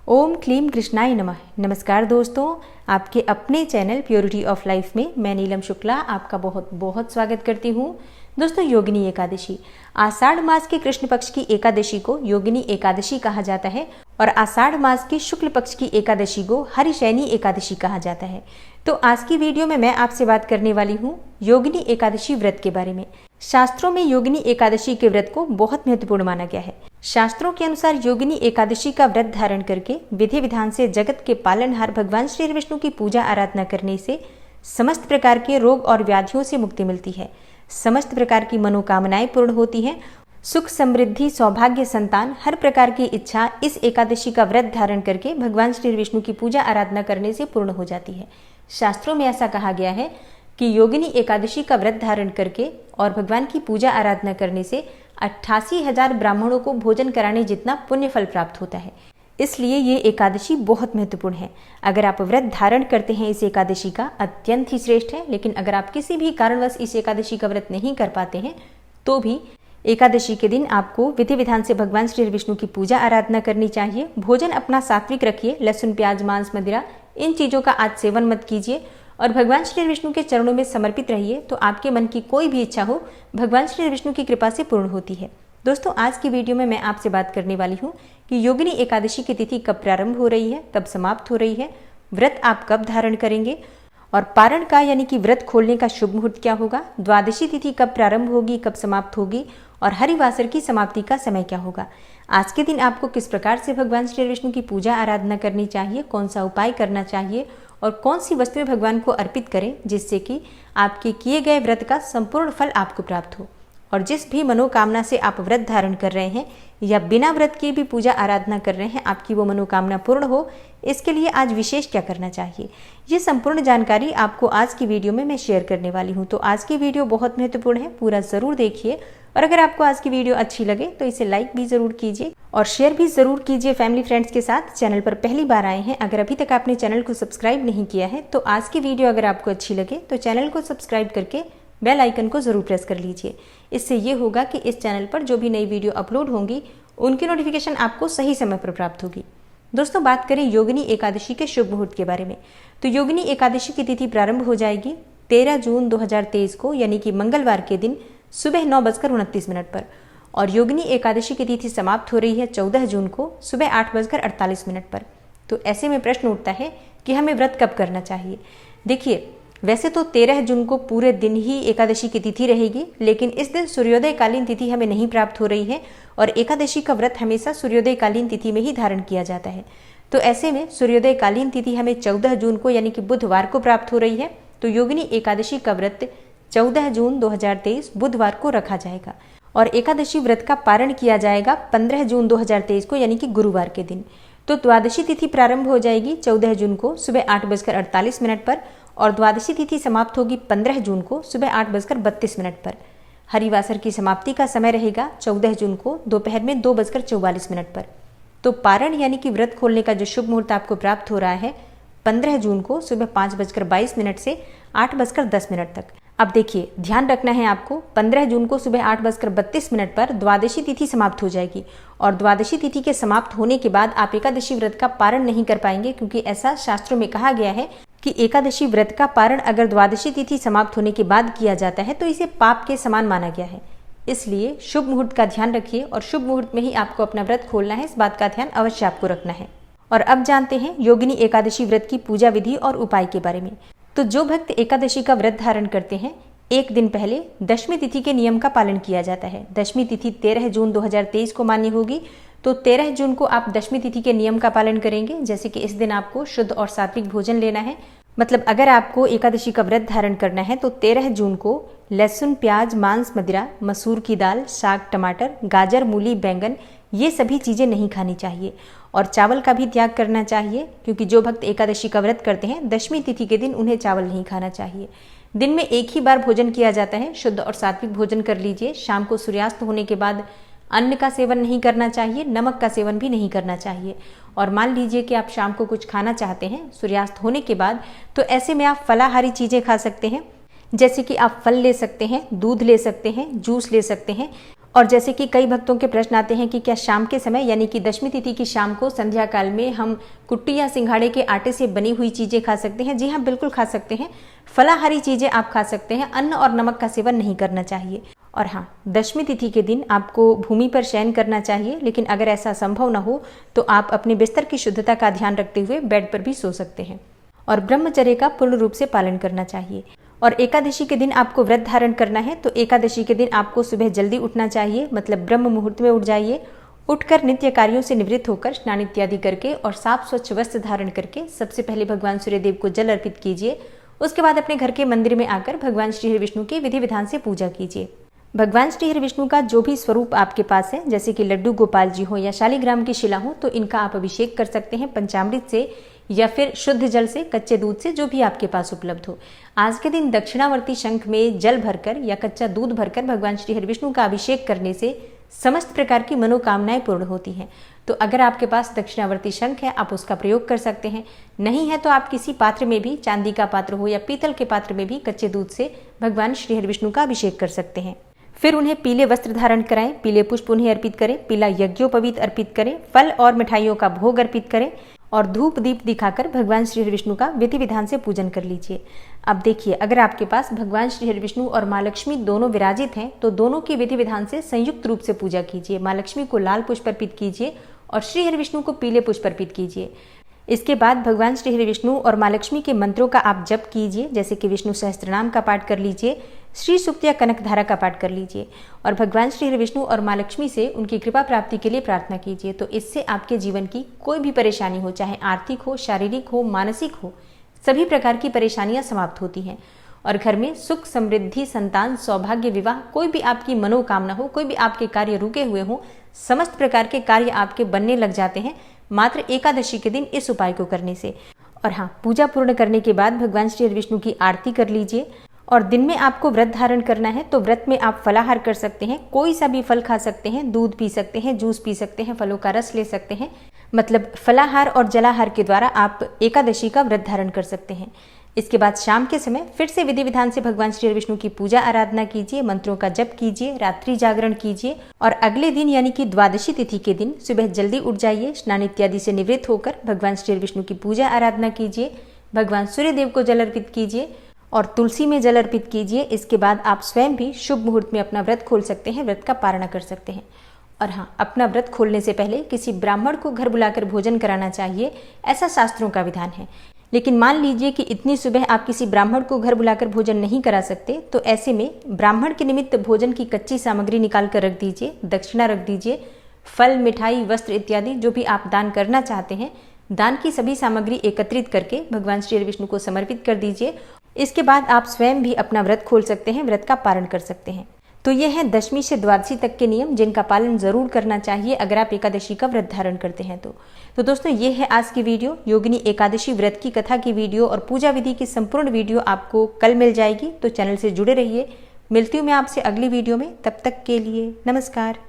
ओम क्लीम कृष्णाय नमः। नमस्कार दोस्तों, आपके अपने चैनल प्योरिटी ऑफ लाइफ में मैं नीलम शुक्ला आपका बहुत बहुत स्वागत करती हूँ। दोस्तों, योगिनी एकादशी आषाढ़ मास के कृष्ण पक्ष की एकादशी को योगिनी एकादशी कहा जाता है और आषाढ़ मास की शुक्ल पक्ष की एकादशी को हरिशयनी एकादशी कहा जाता है। तो आज की वीडियो में मैं आपसे बात करने वाली हूँ योगिनी एकादशी व्रत के बारे में। शास्त्रों में योगिनी एकादशी के व्रत को बहुत महत्वपूर्ण माना गया है। शास्त्रों के अनुसार योगिनी एकादशी का व्रत धारण करके विधि विधान से जगत के पालनहार भगवान श्री विष्णु की पूजा आराधना करने से समस्त प्रकार के रोग और व्याधियों से मुक्ति मिलती है, समस्त प्रकार की मनोकामनाएं पूर्ण होती हैं, सुख समृद्धि सौभाग्य संतान हर प्रकार की इच्छा इस एकादशी का व्रत धारण करके भगवान श्री विष्णु की पूजा आराधना करने से पूर्ण हो जाती है। शास्त्रों में ऐसा कहा गया है कि योगिनी एकादशी का व्रत धारण करके और भगवान की पूजा आराधना करने से 88,000 ब्राह्मणों को भोजन कराने जितना पुण्य फल प्राप्त होता है। इसलिए ये एकादशी बहुत महत्वपूर्ण है। अगर आप व्रत धारण करते हैं इस एकादशी का अत्यंत ही श्रेष्ठ है, लेकिन अगर आप किसी भी कारणवश इस एकादशी का व्रत नहीं कर पाते हैं तो भी एकादशी के दिन आपको विधि विधान से भगवान श्री विष्णु की पूजा आराधना करनी चाहिए। भोजन अपना सात्विक रखिए, लहसुन प्याज मांस मदिरा इन चीज़ों का आज सेवन मत कीजिए और भगवान श्री विष्णु के चरणों में समर्पित रहिए। तो आपके मन की कोई भी इच्छा हो भगवान श्री विष्णु की कृपा से पूर्ण होती है। दोस्तों, आज की वीडियो में मैं आपसे बात करने वाली हूँ कि योगिनी एकादशी की तिथि कब प्रारंभ हो रही है, कब समाप्त हो रही है, व्रत आप कब धारण करेंगे और पारण का यानी कि व्रत खोलने का शुभ मुहूर्त क्या होगा, द्वादशी तिथि कब प्रारंभ होगी, कब समाप्त होगी और हरिवासर की समाप्ति का समय क्या होगा। आज के दिन आपको किस प्रकार से भगवान श्री विष्णु की पूजा आराधना करनी चाहिए, कौन सा उपाय करना चाहिए और कौन सी वस्तुएं भगवान को अर्पित करें जिससे कि आपके किए गए व्रत का संपूर्ण फल आपको प्राप्त हो। और जिस भी मनोकामना से आप व्रत धारण कर रहे हैं या बिना व्रत के भी पूजा आराधना कर रहे हैं, आपकी वो मनोकामना पूर्ण हो, इसके लिए आज विशेष क्या करना चाहिए, ये संपूर्ण जानकारी आपको आज की वीडियो में मैं शेयर करने वाली हूँ। तो आज की वीडियो बहुत महत्वपूर्ण है, पूरा ज़रूर देखिए और अगर आपको आज की वीडियो अच्छी लगे तो इसे लाइक भी ज़रूर कीजिए और शेयर भी ज़रूर कीजिए फैमिली फ्रेंड्स के साथ। चैनल पर पहली बार आए हैं, अगर अभी तक आपने चैनल को सब्सक्राइब नहीं किया है तो आज की वीडियो अगर आपको अच्छी लगे तो चैनल को सब्सक्राइब करके बेल आइकन को ज़रूर प्रेस कर लीजिए। इससे ये होगा कि इस चैनल पर जो भी नई वीडियो अपलोड होंगी उनकी नोटिफिकेशन आपको सही समय पर प्राप्त होगी। दोस्तों, बात करें योगिनी एकादशी के शुभ मुहूर्त के बारे में तो योगिनी एकादशी की तिथि प्रारंभ हो जाएगी 13 जून 2023 को यानी कि मंगलवार के दिन सुबह 9:29 पर और योगिनी एकादशी की तिथि समाप्त हो रही है 14 जून को सुबह 8:48 पर। तो ऐसे में प्रश्न उठता है कि हमें व्रत कब करना चाहिए। देखिए, वैसे तो 13 जून को पूरे दिन ही एकादशी की तिथि रहेगी, लेकिन इस दिन सूर्योदय कालीन तिथि हमें नहीं प्राप्त हो रही है और एकादशी का व्रत हमेशा सूर्योदय कालीन तिथि में ही धारण किया जाता है। तो ऐसे में सूर्योदय कालीन तिथि हमें 14 जून को यानी कि बुधवार को प्राप्त हो रही है। तो योगिनी एकादशी का व्रत 14 जून 2023 बुधवार को रखा जाएगा और एकादशी व्रत का पारण किया जाएगा 15 जून 2023 को यानी कि गुरुवार के दिन। तो द्वादशी तिथि प्रारंभ हो जाएगी 14 जून को सुबह 8:48 पर और द्वादशी तिथि समाप्त होगी 15 जून को सुबह 8:32 पर। हरिवासर की समाप्ति का समय रहेगा 14 जून को दोपहर में 2:44 पर। तो पारण यानी कि व्रत खोलने का जो शुभ मुहूर्त आपको प्राप्त हो रहा है 15 जून को सुबह 5:22 से 8:10 तक। अब देखिए, ध्यान रखना है आपको, 15 जून को सुबह 8:32 पर द्वादशी तिथि समाप्त हो जाएगी और द्वादशी तिथि के समाप्त होने के बाद आप एकादशी व्रत का पारण नहीं कर पाएंगे, क्योंकि ऐसा शास्त्रों में कहा गया है कि एकादशी व्रत का पारण अगर द्वादशी तिथि समाप्त होने के बाद किया जाता है तो इसे पाप के समान माना गया है। इसलिए शुभ मुहूर्त का ध्यान रखिए और शुभ मुहूर्त में ही आपको अपना व्रत खोलना है, इस बात का ध्यान अवश्य आपको रखना है। और अब जानते हैं योगिनी एकादशी व्रत की पूजा विधि और उपाय के बारे में। तो जो भक्त एकादशी का व्रत धारण करते हैं, एक दिन पहले दशमी तिथि के नियम का पालन किया जाता है। दशमी तिथि 13 जून 2023 को मान्य होगी, तो 13 जून को आप दशमी तिथि के नियम का पालन करेंगे, जैसे कि इस दिन आपको शुद्ध और सात्विक भोजन लेना है। मतलब अगर आपको एकादशी का व्रत धारण करना है तो 13 जून को लहसुन प्याज मांस मदिरा, मसूर की दाल, साग टमाटर, गाजर मूली बैंगन ये सभी चीज़ें नहीं खानी चाहिए और चावल का भी त्याग करना चाहिए, क्योंकि जो भक्त एकादशी का व्रत करते हैं दशमी तिथि के दिन उन्हें चावल नहीं खाना चाहिए। दिन में एक ही बार भोजन किया जाता है, शुद्ध और सात्विक भोजन कर लीजिए। शाम को सूर्यास्त होने के बाद अन्न का सेवन नहीं करना चाहिए, नमक का सेवन भी नहीं करना चाहिए। और मान लीजिए कि आप शाम को कुछ खाना चाहते हैं सूर्यास्त होने के बाद, तो ऐसे में आप फलाहारी चीज़ें खा सकते हैं, जैसे कि आप फल ले सकते हैं, दूध ले सकते हैं, जूस ले सकते हैं और जैसे कि कई भक्तों के प्रश्न आते हैं कि क्या शाम के समय यानी कि दशमी तिथि की शाम को संध्या काल में हम कुट्टी या सिंघाड़े के आटे से बनी हुई चीजें खा सकते हैं? जी हाँ, बिल्कुल खा सकते हैं। फलाहारी चीजें आप खा सकते हैं, अन्न और नमक का सेवन नहीं करना चाहिए। और हाँ, दशमी तिथि के दिन आपको भूमि पर शयन करना चाहिए, लेकिन अगर ऐसा संभव न हो तो आप अपने बिस्तर की शुद्धता का ध्यान रखते हुए बेड पर भी सो सकते हैं। और ब्रह्मचर्य का पूर्ण रूप से पालन करना चाहिए। और एकादशी के दिन आपको व्रत धारण करना है, तो एकादशी के दिन आपको सुबह जल्दी उठना चाहिए, मतलब ब्रह्म मुहूर्त में उठ जाइए। उठकर नित्य कार्यों से निवृत्त होकर स्नान इत्यादि करके और साफ स्वच्छ वस्त्र धारण करके सबसे पहले भगवान सूर्यदेव को जल अर्पित कीजिए। उसके बाद अपने घर के मंदिर में आकर भगवान श्री हरि विष्णु की विधि विधान से पूजा कीजिए। भगवान श्री हरि विष्णु का जो भी स्वरूप आपके पास है, जैसे कि लड्डू गोपाल जी हो या शालिग्राम की शिला हो, तो इनका आप अभिषेक कर सकते हैं पंचामृत से या फिर शुद्ध जल से, कच्चे दूध से, जो भी आपके पास उपलब्ध हो। आज के दिन दक्षिणावर्ती शंख में जल भरकर या कच्चा दूध भरकर भगवान श्री हरि विष्णु का अभिषेक करने से समस्त प्रकार की मनोकामनाएं पूर्ण होती हैं। तो अगर आपके पास दक्षिणावर्ती शंख है, आप उसका प्रयोग कर सकते हैं। नहीं है तो आप किसी पात्र में भी, चांदी का पात्र हो या पीतल के पात्र में भी कच्चे दूध से भगवान श्री हरि विष्णु का अभिषेक कर सकते हैं। फिर उन्हें पीले वस्त्र धारण कराएं, पीले पुष्प उन्हें अर्पित करें, पीला यज्ञोपवीत अर्पित करें, फल और मिठाइयों का भोग अर्पित करें और धूप दीप दिखाकर भगवान श्री हरि विष्णु का विधि विधान से पूजन कर लीजिए। अब देखिए, अगर आपके पास भगवान श्री हरि विष्णु और माँ लक्ष्मी दोनों विराजित हैं, तो दोनों की विधि विधान से संयुक्त रूप से पूजा कीजिए। माँ लक्ष्मी को लाल पुष्प अर्पित कीजिए और श्री हरि विष्णु को पीले पुष्प अर्पित कीजिए। इसके बाद भगवान श्री हरि विष्णु और माँ लक्ष्मी के मंत्रों का आप जप कीजिए, जैसे कि विष्णु सहस्त्रनाम का पाठ कर लीजिए, श्री सूक्त या कनक धारा का पाठ कर लीजिए और भगवान श्री हरि विष्णु और माँ लक्ष्मी से उनकी कृपा प्राप्ति के लिए प्रार्थना कीजिए। तो इससे आपके जीवन की कोई भी परेशानी हो, चाहे आर्थिक हो, शारीरिक हो, मानसिक हो, सभी प्रकार की परेशानियां समाप्त होती हैं और घर में सुख, समृद्धि, संतान, सौभाग्य, विवाह, कोई भी आपकी मनोकामना हो, कोई भी आपके कार्य रुके हुए हो, समस्त प्रकार के कार्य आपके बनने लग जाते हैं मात्र एकादशी के दिन इस उपाय को करने से। और हाँ, पूजा पूर्ण करने के बाद भगवान श्री हरि विष्णु की आरती कर लीजिए। और दिन में आपको व्रत धारण करना है, तो व्रत में आप फलाहार कर सकते हैं, कोई सा भी फल खा सकते हैं, दूध पी सकते हैं, जूस पी सकते हैं, फलों का रस ले सकते हैं, मतलब फलाहार और जलाहार के द्वारा आप एकादशी का व्रत धारण कर सकते हैं। इसके बाद शाम के समय फिर से विधि विधान से भगवान श्री हरि विष्णु की पूजा आराधना कीजिए, मंत्रों का जप कीजिए, रात्रि जागरण कीजिए और अगले दिन यानी कि द्वादशी तिथि के दिन सुबह जल्दी उठ जाइए, स्नान इत्यादि से निवृत्त होकर भगवान श्री हरि विष्णु की पूजा आराधना कीजिए, भगवान सूर्यदेव को जल अर्पित कीजिए और तुलसी में जल अर्पित कीजिए। इसके बाद आप स्वयं भी शुभ मुहूर्त में अपना व्रत खोल सकते हैं, व्रत का पारणा कर सकते हैं। और हाँ, अपना व्रत खोलने से पहले किसी ब्राह्मण को घर बुलाकर भोजन कराना चाहिए, ऐसा शास्त्रों का विधान है। लेकिन मान लीजिए कि इतनी सुबह आप किसी ब्राह्मण को घर बुलाकर भोजन नहीं करा सकते, तो ऐसे में ब्राह्मण के निमित्त भोजन की कच्ची सामग्री निकाल कर रख दीजिए, दक्षिणा रख दीजिए, फल, मिठाई, वस्त्र इत्यादि जो भी आप दान करना चाहते हैं, दान की सभी सामग्री एकत्रित करके भगवान श्री हरि विष्णु को समर्पित कर दीजिए। इसके बाद आप स्वयं भी अपना व्रत खोल सकते हैं, व्रत का पारण कर सकते हैं। तो ये हैं दशमी से द्वादशी तक के नियम, जिनका पालन जरूर करना चाहिए अगर आप एकादशी का व्रत धारण करते हैं तो दोस्तों, ये है आज की वीडियो। योगिनी एकादशी व्रत की कथा की वीडियो और पूजा विधि की संपूर्ण वीडियो आपको कल मिल जाएगी, तो चैनल से जुड़े रहिए। मिलती हूँ मैं आपसे अगली वीडियो में, तब तक के लिए नमस्कार।